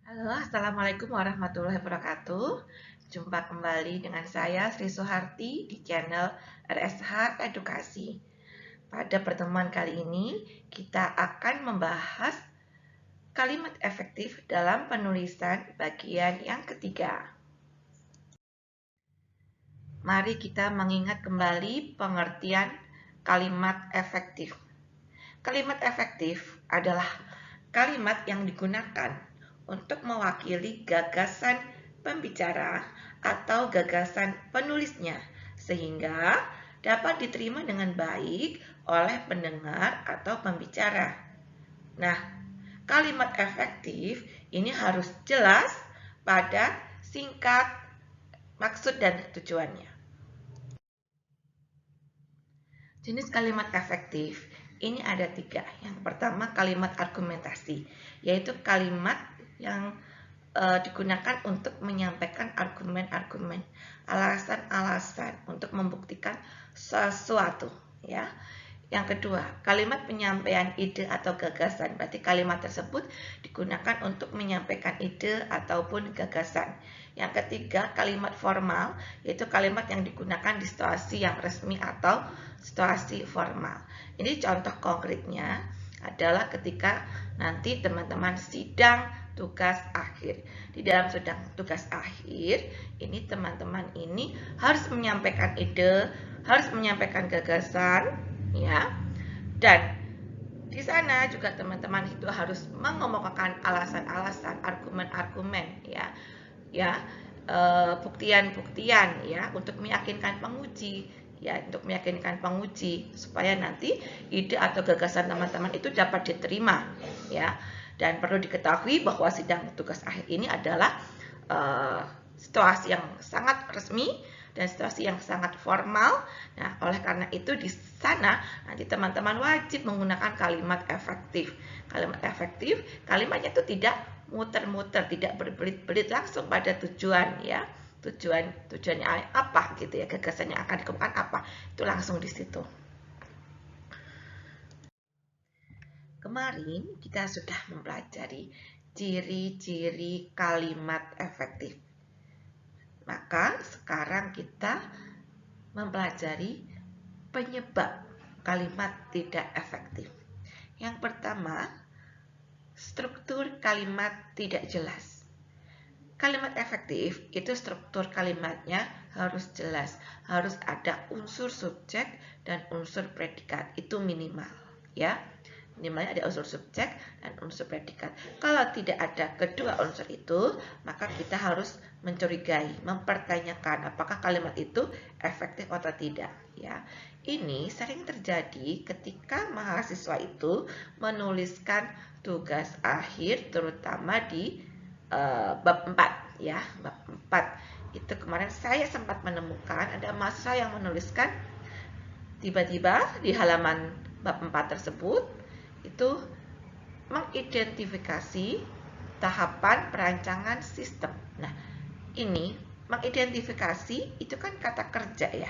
Halo, Assalamualaikum warahmatullahi wabarakatuh. Jumpa kembali dengan saya Sri Suharti di channel RSH Edukasi. Pada pertemuan kali ini, kita akan membahas kalimat efektif dalam penulisan bagian yang ketiga. Mari kita mengingat kembali pengertian kalimat efektif. Kalimat efektif adalah kalimat yang digunakan untuk mewakili gagasan pembicara atau gagasan penulisnya, sehingga dapat diterima dengan baik oleh pendengar atau pembicara. Nah, kalimat efektif ini harus jelas, padat, singkat, maksud dan tujuannya. Jenis kalimat efektif ini ada 3. Yang pertama kalimat argumentasi, yaitu kalimat yang digunakan untuk menyampaikan argumen-argumen, alasan-alasan untuk membuktikan sesuatu, ya. Yang kedua, kalimat penyampaian ide atau gagasan. Berarti kalimat tersebut digunakan untuk menyampaikan ide ataupun gagasan. Yang ketiga, kalimat formal, yaitu kalimat yang digunakan di situasi yang resmi atau situasi formal. Ini contoh konkretnya adalah ketika nanti teman-teman sidang tugas akhir. Di dalam sidang tugas akhir, ini teman-teman ini harus menyampaikan ide, harus menyampaikan gagasan, ya. Dan di sana juga teman-teman itu harus mengemukakan alasan-alasan, argumen-argumen, ya. Buktian-buktian, ya, untuk meyakinkan penguji, ya, untuk meyakinkan penguji supaya nanti ide atau gagasan teman-teman itu dapat diterima, ya. Dan perlu diketahui bahwa sidang tugas akhir ini adalah situasi yang sangat resmi dan situasi yang sangat formal. Nah, oleh karena itu di sana nanti teman-teman wajib menggunakan kalimat efektif. Kalimat efektif, kalimatnya itu tidak muter-muter, tidak berbelit-belit, langsung pada tujuan, ya. Tujuannya apa gitu ya, gagasannya akan dikemukakan apa, itu langsung di situ. Kemarin kita sudah mempelajari ciri-ciri kalimat efektif. Maka sekarang kita mempelajari penyebab kalimat tidak efektif. Yang pertama, struktur kalimat tidak jelas. Kalimat efektif itu struktur kalimatnya harus jelas, harus ada unsur subjek dan unsur predikat, itu minimal, ya. Minimalnya ada unsur subjek dan unsur predikat. Kalau tidak ada kedua unsur itu, maka kita harus mencurigai, mempertanyakan apakah kalimat itu efektif atau tidak, ya. Ini sering terjadi ketika mahasiswa itu menuliskan tugas akhir, terutama di bab 4, ya. Bab 4 itu kemarin saya sempat menemukan ada mahasiswa yang menuliskan tiba-tiba di halaman bab 4 tersebut itu mengidentifikasi tahapan perancangan sistem. Nah, ini mengidentifikasi itu kan kata kerja, ya.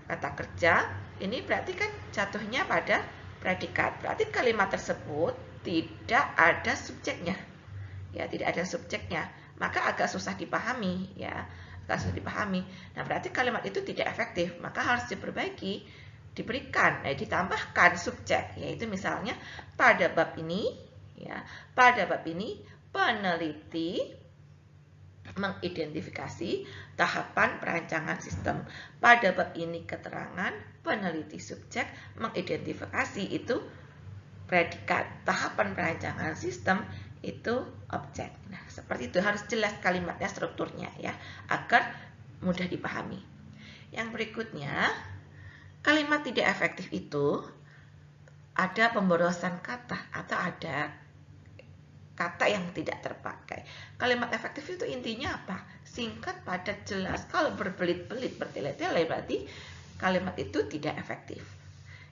Kata kerja ini berarti kan jatuhnya pada predikat. Berarti kalimat tersebut tidak ada subjeknya. Ya, tidak ada subjeknya. Maka agak susah dipahami, ya. Agak susah dipahami. Nah, berarti kalimat itu tidak efektif. Maka harus diperbaiki, diberikan, ditambahkan subjek, yaitu misalnya pada bab ini, ya, pada bab ini peneliti mengidentifikasi tahapan perancangan sistem. Pada bab ini keterangan peneliti subjek mengidentifikasi itu predikat, tahapan perancangan sistem itu objek. Nah, seperti itu, harus jelas kalimatnya, strukturnya, ya, agar mudah dipahami. Yang berikutnya, kalimat tidak efektif itu ada pemborosan kata atau ada kata yang tidak terpakai. Kalimat efektif itu intinya apa? Singkat, padat, jelas. Kalau berbelit-belit, bertele-tele, berarti kalimat itu tidak efektif.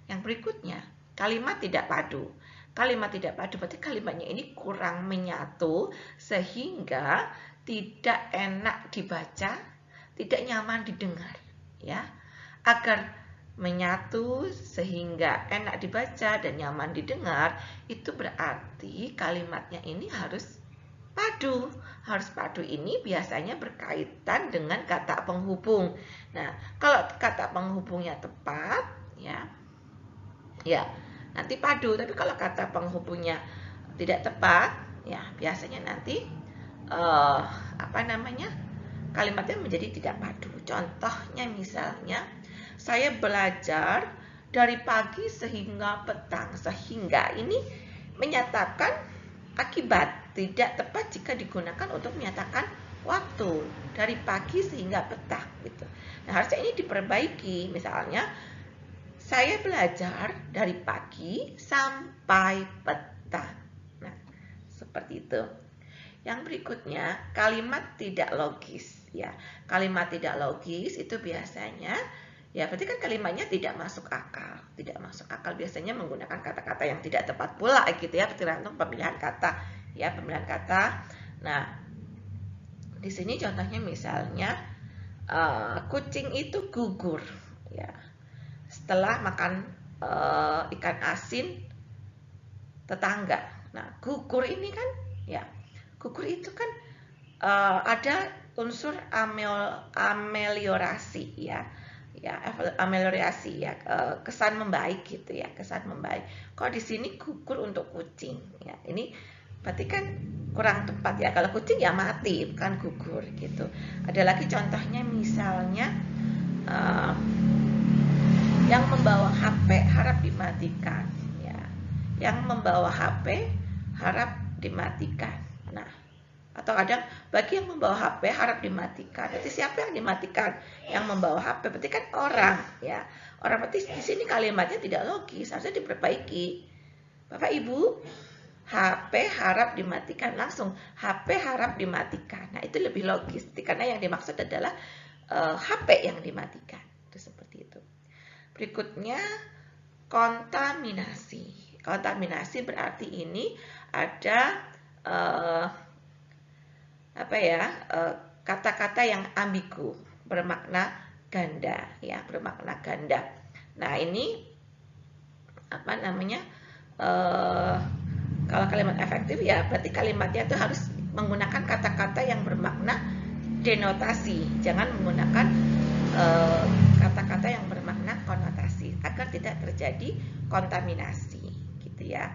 Yang berikutnya, kalimat tidak padu. Kalimat tidak padu berarti kalimatnya ini kurang menyatu sehingga tidak enak dibaca, tidak nyaman didengar, ya. Agar menyatu sehingga enak dibaca dan nyaman didengar, itu berarti kalimatnya ini harus padu. Harus padu ini biasanya berkaitan dengan kata penghubung. Nah, kalau kata penghubungnya tepat, ya nanti padu. Tapi kalau kata penghubungnya tidak tepat, ya biasanya nanti kalimatnya menjadi tidak padu. Contohnya misalnya, saya belajar dari pagi sehingga petang. Sehingga ini menyatakan akibat, tidak tepat jika digunakan untuk menyatakan waktu dari pagi sehingga petang gitu. Nah, harusnya ini diperbaiki. Misalnya, saya belajar dari pagi sampai petang. Nah, seperti itu. Yang berikutnya, kalimat tidak logis ya. Kalimat tidak logis itu biasanya berarti kan kalimatnya tidak masuk akal. Tidak masuk akal biasanya menggunakan kata-kata yang tidak tepat pula gitu ya, tergantung pemilihan kata ya, pemilihan kata. Nah, di sini contohnya misalnya kucing itu gugur ya setelah makan ikan asin tetangga. Nah, gugur ini kan gugur itu kan ada unsur ameliorasi ameliorasi kesan membaik gitu ya, kesan membaik. Kalau di sini gugur untuk kucing ya, ini berarti kan kurang tepat ya. Kalau kucing ya mati, bukan gugur gitu. Ada lagi contohnya misalnya yang membawa HP harap dimatikan ya. Yang membawa HP harap dimatikan. Nah, atau kadang bagi yang membawa HP harap dimatikan. Berarti siapa yang dimatikan? Yang membawa HP berarti kan orang ya. Orang, berarti di sini kalimatnya tidak logis, harusnya diperbaiki. Bapak Ibu, HP harap dimatikan, langsung HP harap dimatikan. Nah, itu lebih logis karena yang dimaksud adalah HP yang dimatikan. Itu seperti itu. Berikutnya kontaminasi. Kontaminasi berarti ini ada kata-kata yang ambigu, bermakna ganda ya, bermakna ganda. Nah, ini kalau kalimat efektif ya berarti kalimatnya itu harus menggunakan kata-kata yang bermakna denotasi, jangan menggunakan kata-kata yang bermakna konotasi agar tidak terjadi kontaminasi gitu ya.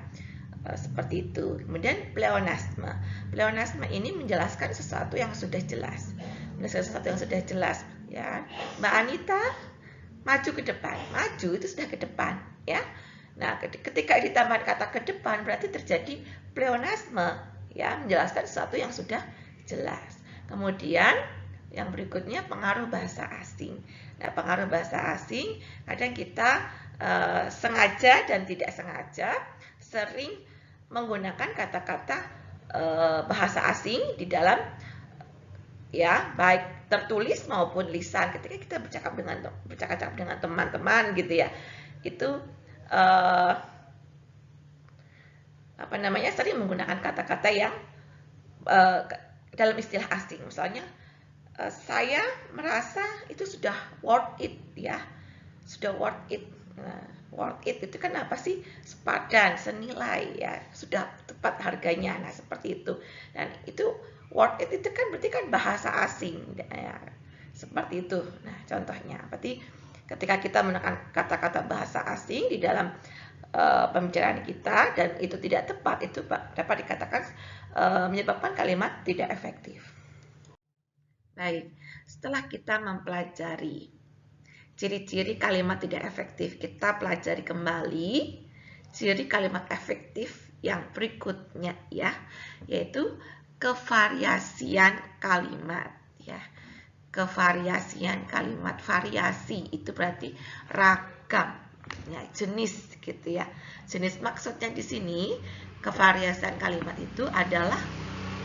Seperti itu. Kemudian pleonasme. Pleonasme ini menjelaskan sesuatu yang sudah jelas. Sesuatu yang sudah jelas ya. Mbak Anita maju ke depan. Maju itu sudah ke depan ya. Nah, ketika ditambah kata ke depan berarti terjadi pleonasme ya, menjelaskan sesuatu yang sudah jelas. Kemudian yang berikutnya pengaruh bahasa asing. Nah, pengaruh bahasa asing kadang kita sengaja dan tidak sengaja sering menggunakan kata-kata bahasa asing di dalam ya, baik tertulis maupun lisan. Ketika kita bercakap dengan teman-teman gitu ya, itu sering menggunakan kata-kata yang dalam istilah asing. Misalnya saya merasa itu sudah worth it ya, sudah worth it. Nah, worth it itu kan apa sih? Sepadan, senilai ya, sudah tepat harganya. Nah, seperti itu. Dan itu worth it itu kan berarti kan bahasa asing ya, seperti itu. Nah, contohnya berarti ketika kita menggunakan kata-kata bahasa asing di dalam pembicaraan kita dan itu tidak tepat, itu dapat dikatakan menyebabkan kalimat tidak efektif. Baik, setelah kita mempelajari ciri-ciri kalimat tidak efektif, kita pelajari kembali ciri kalimat efektif yang berikutnya ya, yaitu kevariasian kalimat ya. Kevariasian kalimat, variasi itu berarti ragam ya, jenis gitu ya. Jenis maksudnya di sini kevariasian kalimat itu adalah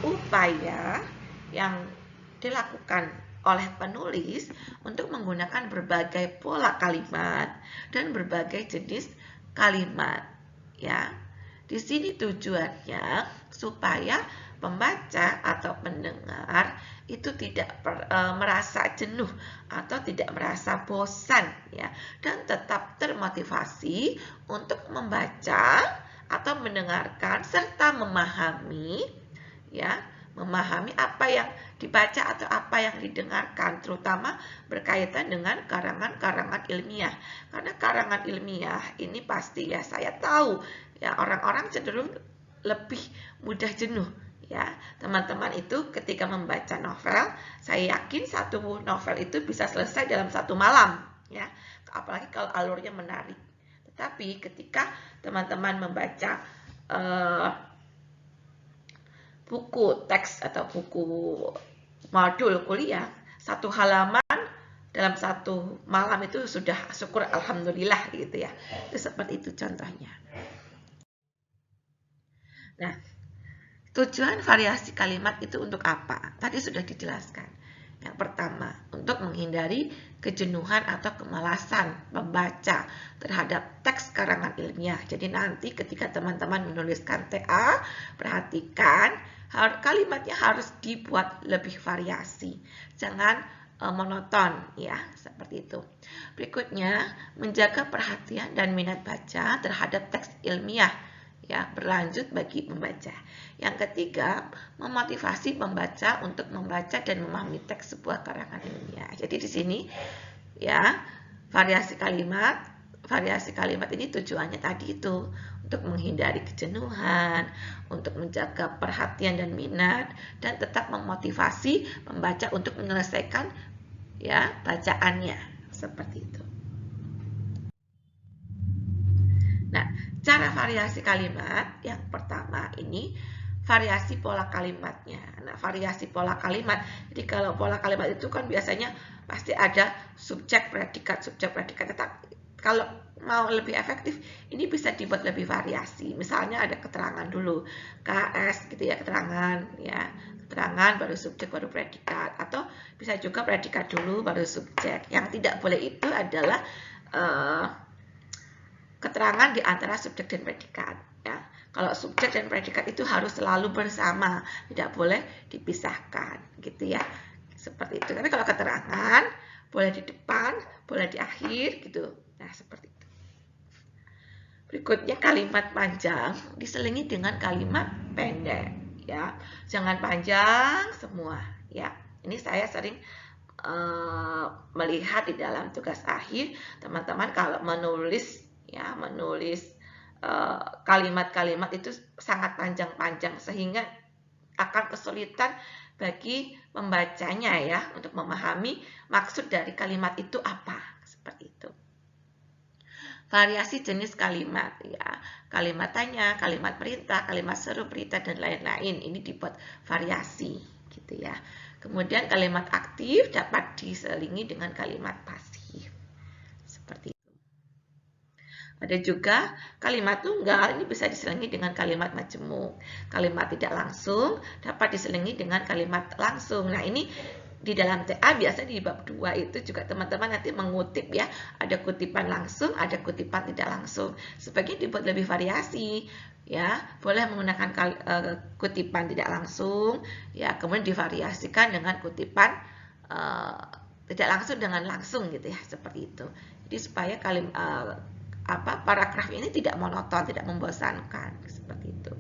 upaya yang dilakukan oleh penulis untuk menggunakan berbagai pola kalimat dan berbagai jenis kalimat ya. Di sini tujuannya supaya pembaca atau pendengar itu tidak merasa jenuh atau tidak merasa bosan ya, dan tetap termotivasi untuk membaca atau mendengarkan serta memahami ya memahami apa yang dibaca atau apa yang didengarkan, terutama berkaitan dengan karangan-karangan ilmiah. Karena karangan ilmiah ini pasti ya saya tahu ya orang-orang cenderung lebih mudah jenuh. Ya, teman-teman itu ketika membaca novel, saya yakin satu novel itu bisa selesai dalam satu malam, ya. Apalagi kalau alurnya menarik. Tetapi ketika teman-teman membaca buku teks atau buku modul kuliah, satu halaman dalam satu malam itu sudah syukur alhamdulillah gitu ya. Itu seperti itu contohnya. Nah, tujuan variasi kalimat itu untuk apa? Tadi sudah dijelaskan. Yang pertama, untuk menghindari kejenuhan atau kemalasan membaca terhadap teks karangan ilmiah. Jadi nanti ketika teman-teman menuliskan TA, perhatikan kalimatnya harus dibuat lebih variasi. Jangan monoton ya, seperti itu. Berikutnya, menjaga perhatian dan minat baca terhadap teks ilmiah. Ya, berlanjut bagi pembaca. Yang ketiga, memotivasi pembaca untuk membaca dan memahami teks sebuah karangan ilmiah. Jadi di sini ya, variasi kalimat ini tujuannya tadi itu untuk menghindari kejenuhan, untuk menjaga perhatian dan minat, dan tetap memotivasi pembaca untuk menyelesaikan ya bacaannya seperti itu. Nah, cara variasi kalimat yang pertama ini variasi pola kalimatnya. Nah, variasi pola kalimat. Jadi kalau pola kalimat itu kan biasanya pasti ada subjek, predikat, subjek, predikat. Tetapi kalau mau lebih efektif, ini bisa dibuat lebih variasi. Misalnya ada keterangan dulu, KS gitu ya, keterangan ya. Keterangan baru subjek baru predikat, atau bisa juga predikat dulu baru subjek. Yang tidak boleh itu adalah keterangan di antara subjek dan predikat ya. Kalau subjek dan predikat itu harus selalu bersama, tidak boleh dipisahkan gitu ya. Seperti itu. Tapi kalau keterangan boleh di depan, boleh di akhir gitu. Nah, seperti itu. Berikutnya kalimat panjang diselingi dengan kalimat pendek ya. Jangan panjang semua ya. Ini saya sering melihat di dalam tugas akhir teman-teman kalau menulis kalimat-kalimat itu sangat panjang-panjang sehingga akan kesulitan bagi pembacanya ya untuk memahami maksud dari kalimat itu apa, seperti itu. Variasi jenis kalimat ya, kalimat tanya, kalimat perintah, kalimat seru, perintah dan lain-lain ini dibuat variasi gitu ya. Kemudian kalimat aktif dapat diselingi dengan kalimat pasif. Seperti itu. Ada juga kalimat tunggal, ini bisa diselingi dengan kalimat majemuk. Kalimat tidak langsung dapat diselingi dengan kalimat langsung. Nah, ini di dalam TA biasanya di bab 2 itu juga teman-teman nanti mengutip ya. Ada kutipan langsung, ada kutipan tidak langsung. Sebagian dibuat lebih variasi. Ya, boleh menggunakan kutipan tidak langsung, ya, kemudian divariasikan dengan kutipan tidak langsung dengan langsung gitu ya, seperti itu. Jadi supaya paragraf ini tidak monoton, tidak membosankan, seperti itu.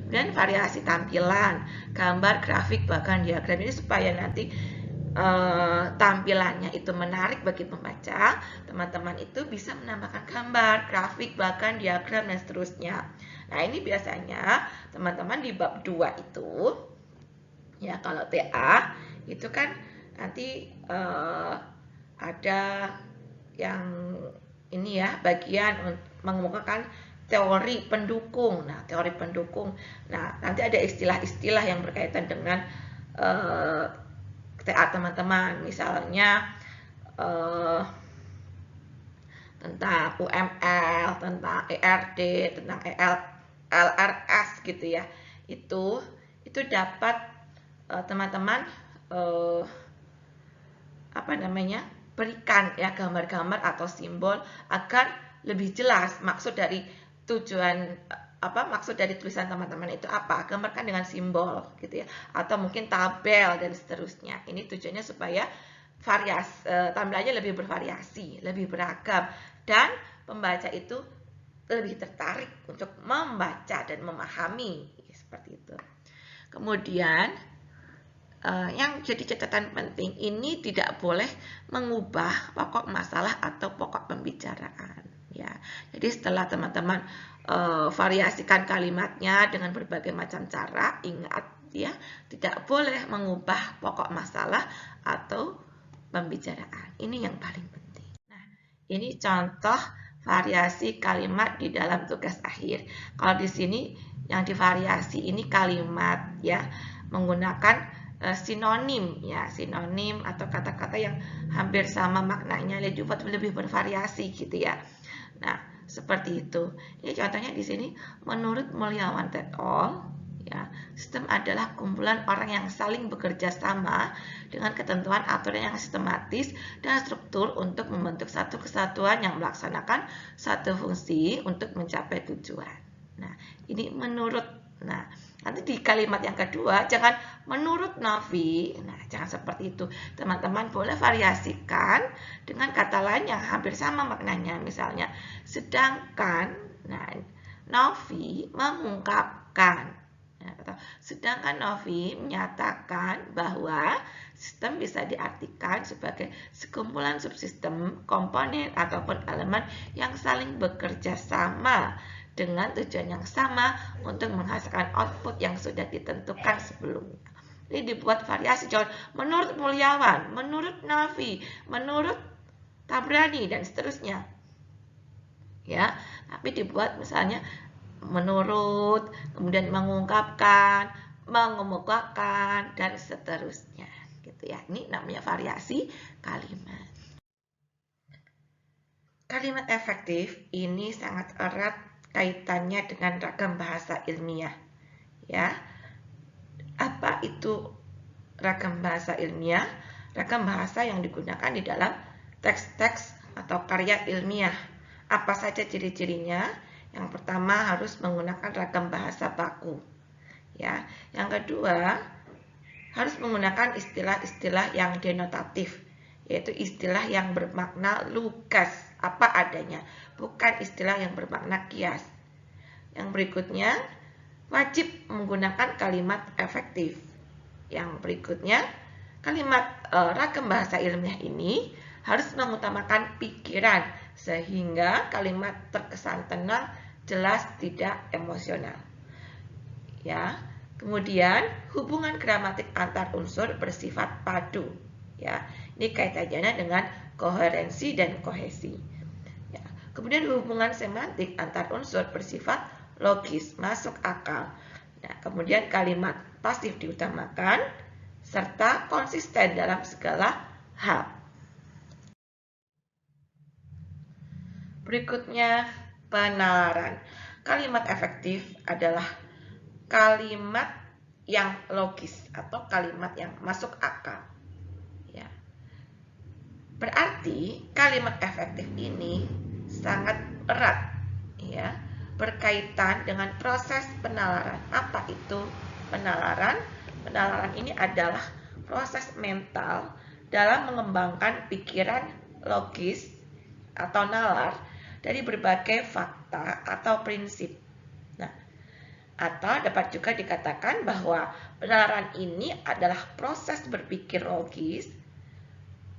Kemudian variasi tampilan, gambar, grafik, bahkan diagram ini supaya nanti tampilannya itu menarik bagi pembaca, teman-teman itu bisa menambahkan gambar, grafik, bahkan diagram dan seterusnya. Nah, ini biasanya teman-teman di bab 2 itu ya, kalau TA itu kan nanti ada yang ini ya, bagian mengemukakan teori pendukung. Nah, teori pendukung. Nah, nanti ada istilah-istilah yang berkaitan dengan TA teman-teman. Misalnya tentang UML, tentang ERD, tentang LRS gitu ya. Itu dapat teman-teman berikan ya gambar-gambar atau simbol agar lebih jelas maksud dari maksud dari tulisan teman-teman itu apa, gambarkan dengan simbol gitu ya, atau mungkin tabel dan seterusnya. Ini tujuannya supaya tampilannya lebih bervariasi, lebih beragam, dan pembaca itu lebih tertarik untuk membaca dan memahami seperti itu. Kemudian yang jadi catatan penting, ini tidak boleh mengubah pokok masalah atau pokok pembicaraan. Ya, jadi setelah teman-teman variasikan kalimatnya dengan berbagai macam cara, ingat ya, tidak boleh mengubah pokok masalah atau pembicaraan. Ini yang paling penting. Nah, ini contoh variasi kalimat di dalam tugas akhir. Kalau di sini yang divariasi ini kalimat ya, menggunakan sinonim ya, sinonim atau kata-kata yang hampir sama maknanya, lebih bervariasi gitu ya. Nah, seperti itu. Ini contohnya di sini, menurut Mulyawan et al. Ya, sistem adalah kumpulan orang yang saling bekerja sama dengan ketentuan aturan yang sistematis dan struktur untuk membentuk satu kesatuan yang melaksanakan satu fungsi untuk mencapai tujuan. Nah, ini menurut. Nah, nanti di kalimat yang kedua, jangan menurut Novi. Nah, jangan seperti itu. Teman-teman boleh variasikan dengan kata lain yang hampir sama maknanya. Misalnya, sedangkan, nah, Novi mengungkapkan. Nah, sedangkan Novi menyatakan bahwa sistem bisa diartikan sebagai sekumpulan subsistem, komponen, ataupun elemen yang saling bekerja sama dengan tujuan yang sama untuk menghasilkan output yang sudah ditentukan sebelumnya. Ini dibuat variasi, jangan menurut Mulyawan, menurut Novi, menurut Tabrani, dan seterusnya. Ya, tapi dibuat misalnya menurut, kemudian mengungkapkan, mengemukakan, dan seterusnya. Gitu ya. Ini namanya variasi kalimat. Kalimat efektif ini sangat erat kaitannya dengan ragam bahasa ilmiah. Ya. Apa itu ragam bahasa ilmiah? Ragam bahasa yang digunakan di dalam teks-teks atau karya ilmiah. Apa saja ciri-cirinya? Yang pertama, harus menggunakan ragam bahasa baku. Ya. Yang kedua, harus menggunakan istilah-istilah yang denotatif, yaitu istilah yang bermakna lugas, apa adanya, bukan istilah yang bermakna kias. Yang berikutnya, wajib menggunakan kalimat efektif. Yang berikutnya, kalimat ragam bahasa ilmiah ini harus mengutamakan pikiran, sehingga kalimat terkesan tenang, jelas, tidak emosional. Ya. Kemudian, hubungan gramatik antar unsur bersifat padu. Ya, ini kaitannya dengan koherensi dan kohesi. Ya. Kemudian hubungan semantik antar unsur bersifat logis, masuk akal. Nah, kemudian kalimat pasif diutamakan serta konsisten dalam segala hal. Berikutnya, penalaran. Kalimat efektif adalah kalimat yang logis atau kalimat yang masuk akal. Ya. Berarti kalimat efektif ini sangat erat ya, berkaitan dengan proses penalaran. Apa itu penalaran? Penalaran ini adalah proses mental dalam mengembangkan pikiran logis atau nalar dari berbagai fakta atau prinsip. Nah, atau dapat juga dikatakan bahwa penalaran ini adalah proses berpikir logis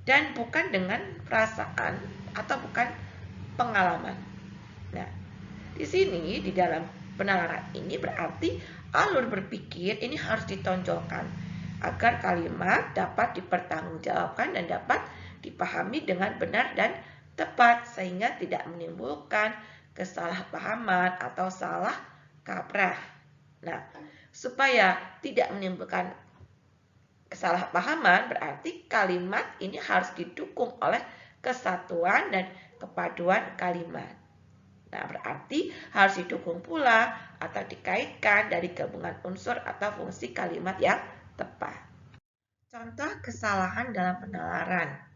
dan bukan dengan perasaan atau bukan pengalaman. Nah, di sini di dalam penalaran ini berarti alur berpikir ini harus ditonjolkan agar kalimat dapat dipertanggungjawabkan dan dapat dipahami dengan benar dan tepat sehingga tidak menimbulkan kesalahpahaman atau salah kaprah. Nah, supaya tidak menimbulkan kesalahpahaman berarti kalimat ini harus didukung oleh kesatuan dan kepaduan kalimat. Nah, berarti harus didukung pula atau dikaitkan dari gabungan unsur atau fungsi kalimat yang tepat. Contoh kesalahan dalam penalaran.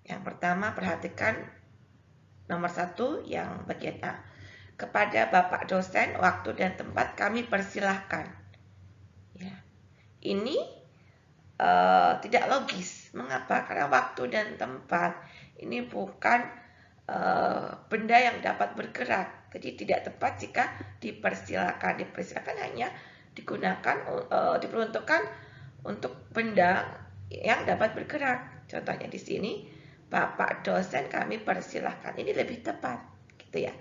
Yang pertama, perhatikan nomor 1 yang bagian A. Kepada Bapak dosen, waktu dan tempat kami persilahkan. Ya. Ini tidak logis. Mengapa? Karena waktu dan tempat ini bukan benda yang dapat bergerak. Jadi tidak tepat jika dipersilakan. Dipersilakan hanya diperuntukkan untuk benda yang dapat bergerak. Contohnya di sini, Bapak dosen kami persilahkan. Ini lebih tepat, gitu ya.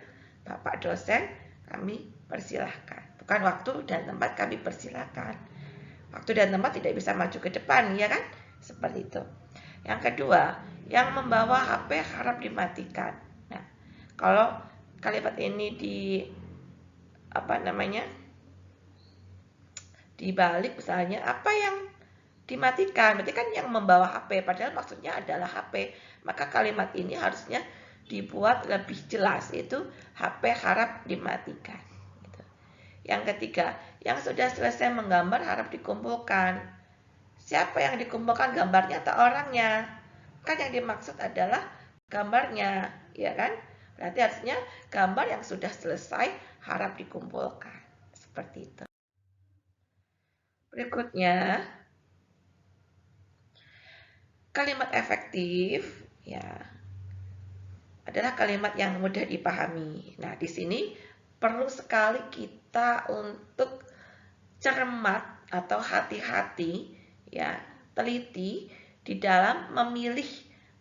Bapak dosen kami persilahkan. Bukan waktu dan tempat kami persilahkan. Waktu dan tempat tidak bisa maju ke depan, ya kan? Seperti itu. Yang kedua, yang membawa HP harap dimatikan. Nah, kalau kalimat ini dibalik misalnya, apa yang dimatikan? Berarti kan yang membawa HP, padahal maksudnya adalah HP. Maka kalimat ini harusnya dibuat lebih jelas, itu HP harap dimatikan. Gitu. Yang ketiga, yang sudah selesai menggambar harap dikumpulkan. Siapa yang dikumpulkan, gambarnya atau orangnya? Kan yang dimaksud adalah gambarnya, ya kan? Berarti artinya gambar yang sudah selesai harap dikumpulkan. Seperti itu. Berikutnya, kalimat efektif ya adalah kalimat yang mudah dipahami. Nah, di sini perlu sekali kita untuk cermat atau hati-hati ya, teliti di dalam memilih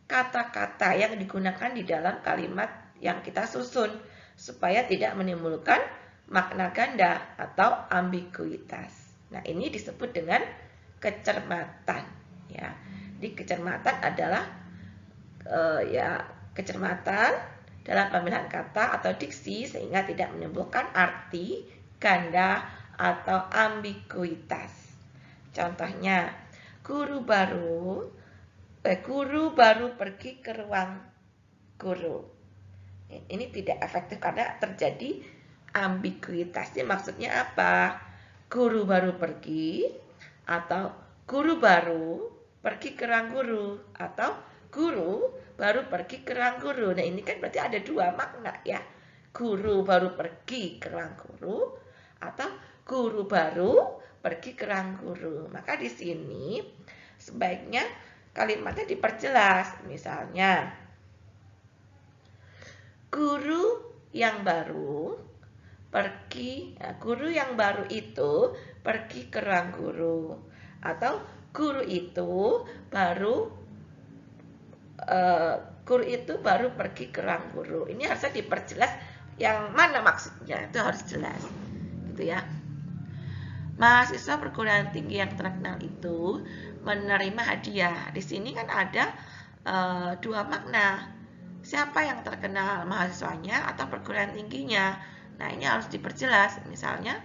kata-kata yang digunakan di dalam kalimat yang kita susun supaya tidak menimbulkan makna ganda atau ambiguitas. Nah, ini disebut dengan kecermatan ya. Jadi kecermatan adalah kecermatan dalam pemilihan kata atau diksi sehingga tidak menimbulkan arti ganda atau ambiguitas. Contohnya, guru baru pergi ke ruang guru. Ini tidak efektif karena terjadi ambiguitas. Ini maksudnya apa? Guru baru pergi, atau guru baru pergi ke ruang guru, atau guru baru pergi ke ruang guru. Nah, ini kan berarti ada dua makna ya. Guru baru pergi ke ruang guru, atau guru baru pergi ke ruang guru. Maka di sini sebaiknya kalimatnya diperjelas. Misalnya, guru yang baru itu pergi ke ruang guru, atau guru itu baru pergi ke ruang guru. Ini harusnya diperjelas yang mana maksudnya, itu harus jelas, gitu ya. Mahasiswa perguruan tinggi yang terkenal itu menerima hadiah. Di sini kan ada dua makna. Siapa yang terkenal, mahasiswanya atau perguruan tingginya? Nah, ini harus diperjelas. Misalnya,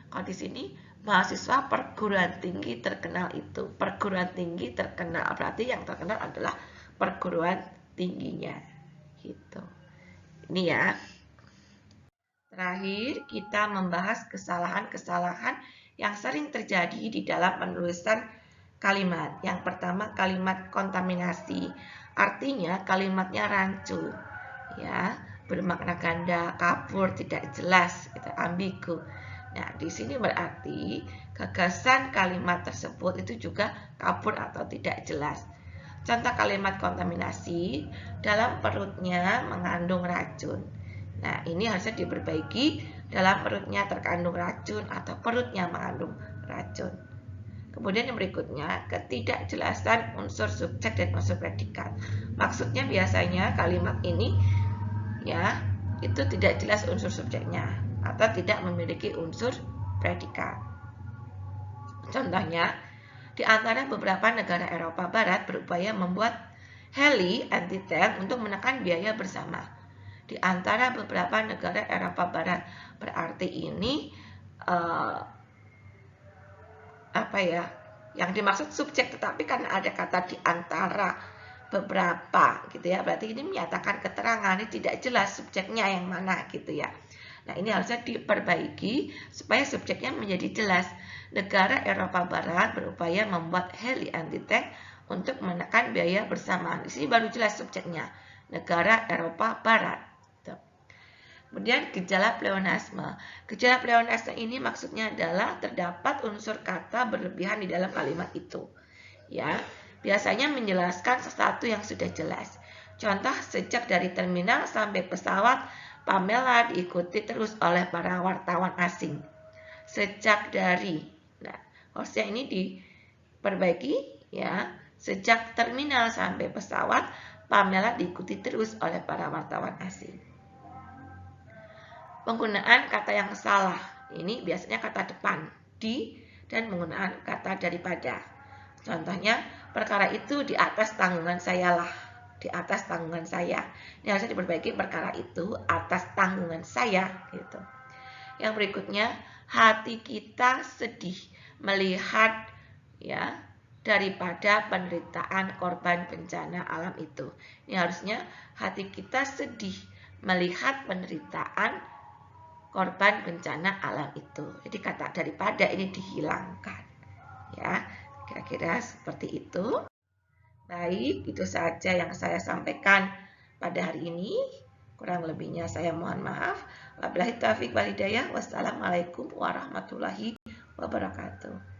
kalau di sini mahasiswa perguruan tinggi terkenal itu, perguruan tinggi terkenal, berarti yang terkenal adalah perguruan tingginya. Gitu. Ini ya. Terakhir, kita membahas kesalahan-kesalahan yang sering terjadi di dalam penulisan kalimat. Yang pertama, kalimat kontaminasi. Artinya kalimatnya rancu, ya, bermakna ganda, kabur, tidak jelas, gitu, ambigu. Nah, di sini berarti gagasan kalimat tersebut itu juga kabur atau tidak jelas. Contoh kalimat kontaminasi, dalam perutnya mengandung racun. Nah, ini harusnya diperbaiki, dalam perutnya terkandung racun atau perutnya mengandung racun. Kemudian yang berikutnya, ketidakjelasan unsur subjek dan unsur predikat. Maksudnya biasanya kalimat ini ya, itu tidak jelas unsur subjeknya atau tidak memiliki unsur predikat. Contohnya, di antara beberapa negara Eropa Barat berupaya membuat heli anti-tank untuk menekan biaya bersama. Di antara beberapa negara Eropa Barat, berarti ini yang dimaksud subjek, tetapi karena ada kata di antara beberapa gitu ya, berarti ini menyatakan keterangan, ini tidak jelas subjeknya yang mana gitu ya. Nah, ini harusnya diperbaiki supaya subjeknya menjadi jelas. Negara Eropa Barat berupaya membuat heli anti-tank untuk menekan biaya bersama. Di sini baru jelas subjeknya, negara Eropa Barat. Kemudian gejala pleonasme. Gejala pleonasme ini maksudnya adalah terdapat unsur kata berlebihan di dalam kalimat itu. Ya, biasanya menjelaskan sesuatu yang sudah jelas. Contoh, sejak dari terminal sampai pesawat, Pamela diikuti terus oleh para wartawan asing. sejak dari. Nah, harusnya ini diperbaiki ya. Sejak terminal sampai pesawat, Pamela diikuti terus oleh para wartawan asing. Penggunaan kata yang salah. Ini biasanya kata depan, di, dan penggunaan kata daripada. Contohnya, perkara itu di atas tanggungan saya lah. Di atas tanggungan saya. Ini harusnya diperbaiki, perkara itu atas tanggungan saya. Gitu. Yang berikutnya, hati kita sedih melihat ya daripada penderitaan korban bencana alam itu. Ini harusnya hati kita sedih melihat penderitaan korban bencana alam itu. Jadi kata daripada ini dihilangkan. Ya, kira-kira seperti itu. Baik, itu saja yang saya sampaikan pada hari ini. Kurang lebihnya saya mohon maaf. Wabillahi taufiq wal hidayah. Wassalamualaikum warahmatullahi wabarakatuh.